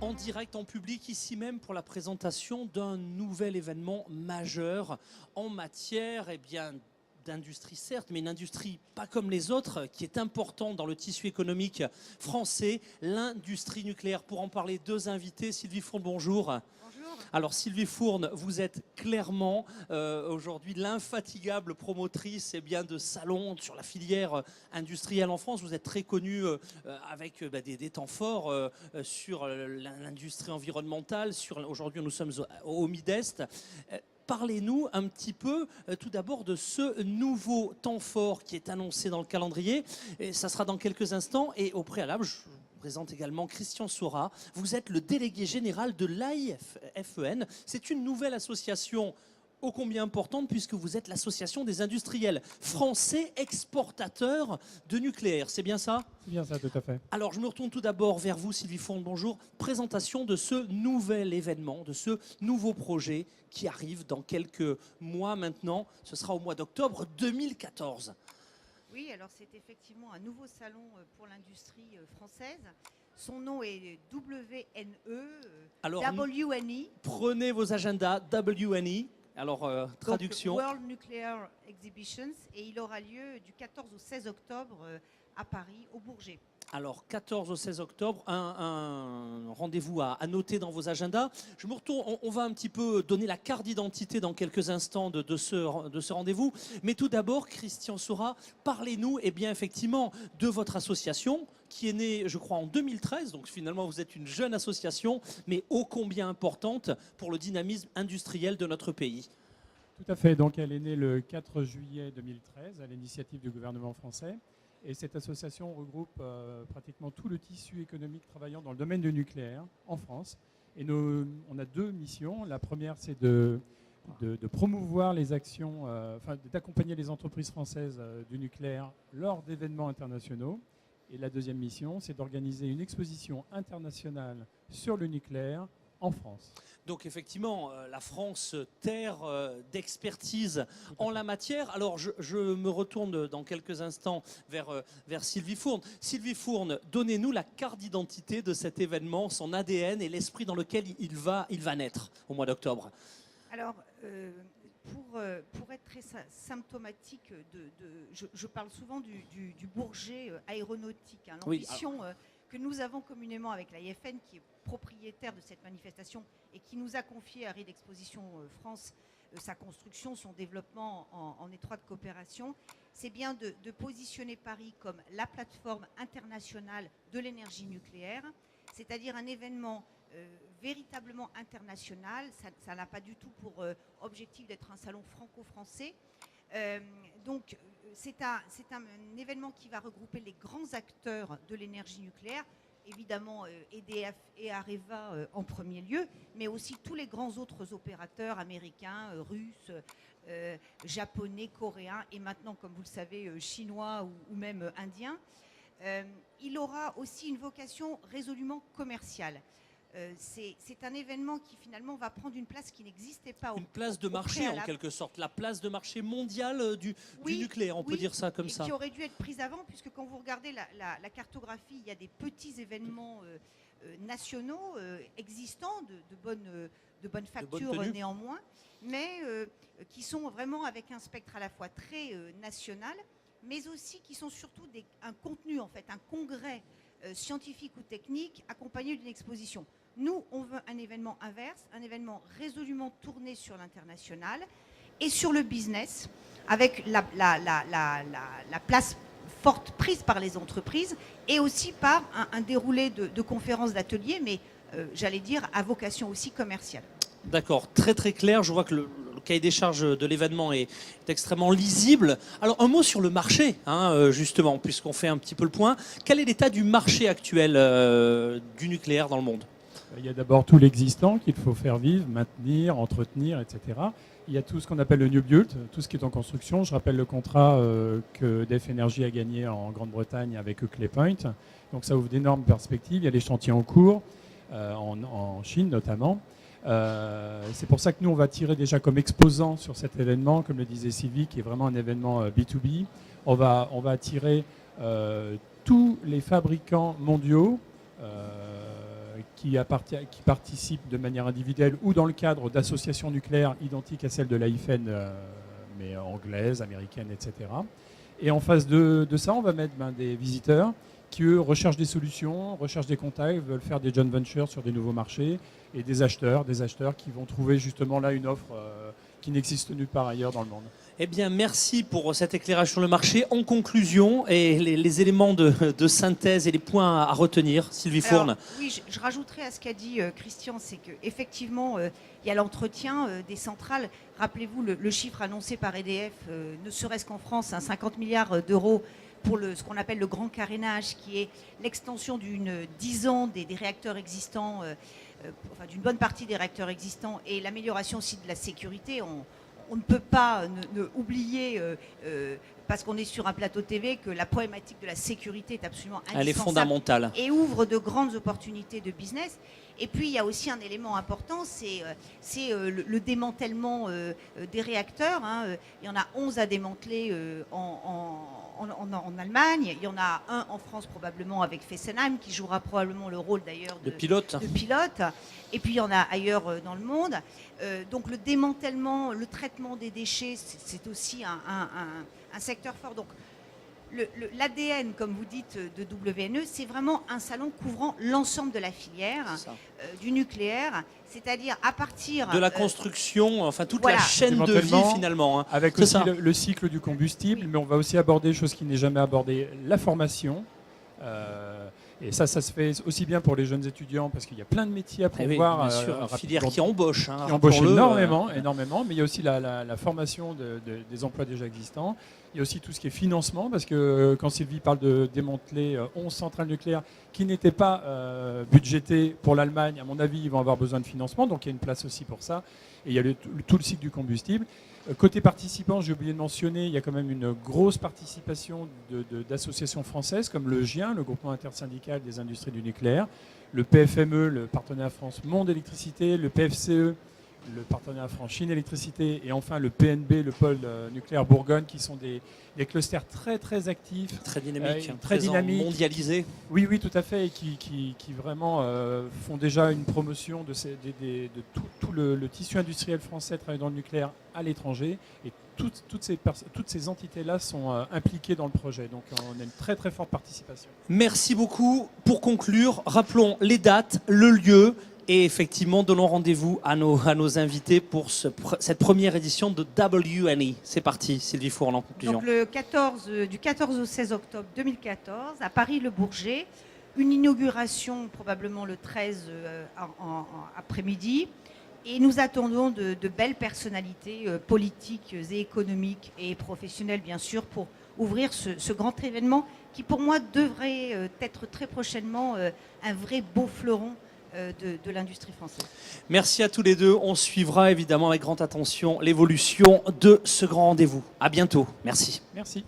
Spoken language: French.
en direct, en public, ici même pour la présentation d'un nouvel événement majeur en matière d'industrie certes, mais une industrie pas comme les autres, qui est importante dans le tissu économique français, l'industrie nucléaire. Pour en parler, deux invités. Sylvie Fourne, bonjour. Bonjour. Alors Sylvie Fourne, vous êtes clairement aujourd'hui l'infatigable promotrice de salons sur la filière industrielle en France. Vous êtes très connue avec des temps forts sur l'industrie environnementale. Aujourd'hui, nous sommes au Midest. Parlez-nous un petit peu tout d'abord de ce nouveau temps fort qui est annoncé dans le calendrier. Et ça sera dans quelques instants. Et au préalable, je vous présente également Christian Sora. Vous êtes le délégué général de l'AIFEN. C'est une nouvelle association ô combien importante puisque vous êtes l'association des industriels français exportateurs de nucléaire. C'est bien ça ? C'est bien ça, tout à fait. Alors, je me retourne tout d'abord vers vous, Sylvie Fourne, bonjour. Présentation de ce nouvel événement, de ce nouveau projet qui arrive dans quelques mois maintenant. Ce sera au mois d'octobre 2014. Oui, alors c'est effectivement un nouveau salon pour l'industrie française. Son nom est WNE, Alors, WNE. Prenez vos agendas, WNE. Alors, traduction. Donc, World Nuclear Exhibitions, et il aura lieu du 14 au 16 octobre à Paris, au Bourget. Alors, 14 au 16 octobre, un rendez-vous à noter dans vos agendas. Je me retourne, on va un petit peu donner la carte d'identité dans quelques instants de ce rendez-vous. Mais tout d'abord, Christian Sora, parlez-nous effectivement de votre association qui est née, je crois, en 2013. Donc finalement, vous êtes une jeune association, mais ô combien importante pour le dynamisme industriel de notre pays. Tout à fait. Donc, elle est née le 4 juillet 2013 à l'initiative du gouvernement français. Et cette association regroupe pratiquement tout le tissu économique travaillant dans le domaine du nucléaire en France. Et on a deux missions. La première, c'est de promouvoir les actions, d'accompagner les entreprises françaises du nucléaire lors d'événements internationaux. Et la deuxième mission, c'est d'organiser une exposition internationale sur le nucléaire en France. Donc effectivement, la France, terre d'expertise en la matière. Alors je me retourne dans quelques instants vers Sylvie Fourne. Sylvie Fourne, donnez-nous la carte d'identité de cet événement, son ADN et l'esprit dans lequel il va naître au mois d'octobre. Alors, pour être très symptomatique, je parle souvent du Bourget aéronautique, l'ambition que nous avons communément avec l'AIFN, qui est propriétaire de cette manifestation et qui nous a confié à Ride Exposition France sa construction, son développement en étroite coopération. C'est bien de positionner Paris comme la plateforme internationale de l'énergie nucléaire, c'est-à-dire un événement véritablement international. Ça n'a pas du tout pour objectif d'être un salon franco-français. Donc c'est un événement qui va regrouper les grands acteurs de l'énergie nucléaire, évidemment EDF et Areva en premier lieu, mais aussi tous les grands autres opérateurs américains, russes, japonais, coréens et maintenant, comme vous le savez, chinois ou même indiens. Il aura aussi une vocation résolument commerciale. C'est un événement qui finalement va prendre une place qui n'existait pas une place de marché en quelque sorte, la place de marché mondiale du nucléaire, on peut dire ça comme ça. Qui aurait dû être prise avant, puisque quand vous regardez la cartographie, il y a des petits événements nationaux existants de bonne facture néanmoins, mais qui sont vraiment avec un spectre à la fois très national, mais aussi qui sont surtout un contenu, en fait, un congrès scientifique ou technique accompagné d'une exposition. Nous, on veut un événement inverse, un événement résolument tourné sur l'international et sur le business, avec la place forte prise par les entreprises et aussi par un déroulé de conférences, d'ateliers, mais j'allais dire à vocation aussi commerciale. D'accord, très très clair. Je vois que le cahier des charges de l'événement est extrêmement lisible. Alors un mot sur le marché, justement, puisqu'on fait un petit peu le point. Quel est l'état du marché actuel du nucléaire dans le monde ? Il y a d'abord tout l'existant qu'il faut faire vivre, maintenir, entretenir, etc. Il y a tout ce qu'on appelle le New Build, tout ce qui est en construction. Je rappelle le contrat que DF Energy a gagné en Grande-Bretagne avec Hinkley Point. Donc ça ouvre d'énormes perspectives. Il y a les chantiers en cours, en Chine notamment. C'est pour ça que nous, on va tirer déjà comme exposant sur cet événement, comme le disait Sylvie, qui est vraiment un événement B2B. On va attirer tous les fabricants mondiaux qui participent de manière individuelle ou dans le cadre d'associations nucléaires identiques à celles de l'AIFEN, mais anglaises, américaines, etc. Et en face de ça, on va mettre des visiteurs qui, eux, recherchent des solutions, recherchent des contacts, veulent faire des joint ventures sur des nouveaux marchés, et des acheteurs qui vont trouver justement là une offre qui n'existe nulle part ailleurs dans le monde. Eh bien, merci pour cet éclairage sur le marché. En conclusion, et les éléments de synthèse et les points à retenir, Sylvie Fourne. Oui, je rajouterai à ce qu'a dit Christian, c'est qu'effectivement, il y a l'entretien des centrales. Rappelez-vous le chiffre annoncé par EDF, ne serait-ce qu'en France, 50 milliards d'euros pour ce qu'on appelle le grand carénage, qui est l'extension d'une 10 ans des réacteurs existants, enfin d'une bonne partie des réacteurs existants, et l'amélioration aussi de la sécurité. On ne peut pas oublier, parce qu'on est sur un plateau TV, que la problématique de la sécurité est absolument indispensable. Elle est fondamentale. Et ouvre de grandes opportunités de business. Et puis, il y a aussi un élément important, c'est le démantèlement des réacteurs. Il y en a 11 à démanteler en Allemagne. Il y en a un en France probablement avec Fessenheim, qui jouera probablement le rôle d'ailleurs de pilote. Et puis il y en a ailleurs dans le monde. Donc le démantèlement, le traitement des déchets, c'est aussi un secteur fort. Donc l'ADN, comme vous dites, de WNE, c'est vraiment un salon couvrant l'ensemble de la filière du nucléaire, c'est-à-dire à partir de la construction, enfin toute la chaîne de vie finalement. Avec aussi le cycle du combustible, mais on va aussi aborder, chose qui n'est jamais abordée, la formation. Et ça se fait aussi bien pour les jeunes étudiants, parce qu'il y a plein de métiers à pouvoir. Bien sûr, une filière qui embauche. Qui embauche énormément, mais il y a aussi la formation des emplois déjà existants. Il y a aussi tout ce qui est financement, parce que quand Sylvie parle de démanteler 11 centrales nucléaires qui n'étaient pas budgétées pour l'Allemagne, à mon avis, ils vont avoir besoin de financement, donc il y a une place aussi pour ça. Et il y a tout le cycle du combustible. Côté participants, j'ai oublié de mentionner, il y a quand même une grosse participation d'associations françaises comme le GIEN, le groupement intersyndical des industries du nucléaire, le PFME, le partenariat France Monde Électricité, le PFCE, le partenariat France Chine Électricité, et enfin le PNB, le pôle nucléaire Bourgogne, qui sont des clusters très très actifs, très dynamiques, très dynamiques, mondialisés. Oui, tout à fait, et qui vraiment font déjà une promotion de tout le tissu industriel français travaillant dans le nucléaire à l'étranger, et toutes ces entités-là sont impliquées dans le projet. Donc on a une très très forte participation. Merci beaucoup. Pour conclure, rappelons les dates, le lieu, et effectivement, donnons rendez-vous à nos invités pour cette première édition de WNE. C'est parti, Sylvie Fourne, en conclusion. Donc du 14 au 16 octobre 2014, à Paris-le-Bourget, une inauguration probablement le 13 après-midi. Et nous attendons de belles personnalités politiques et économiques et professionnelles, bien sûr, pour ouvrir ce grand événement qui, pour moi, devrait être très prochainement un vrai beau fleuron de l'industrie française. Merci à tous les deux. On suivra évidemment avec grande attention l'évolution de ce grand rendez-vous. À bientôt. Merci. Merci.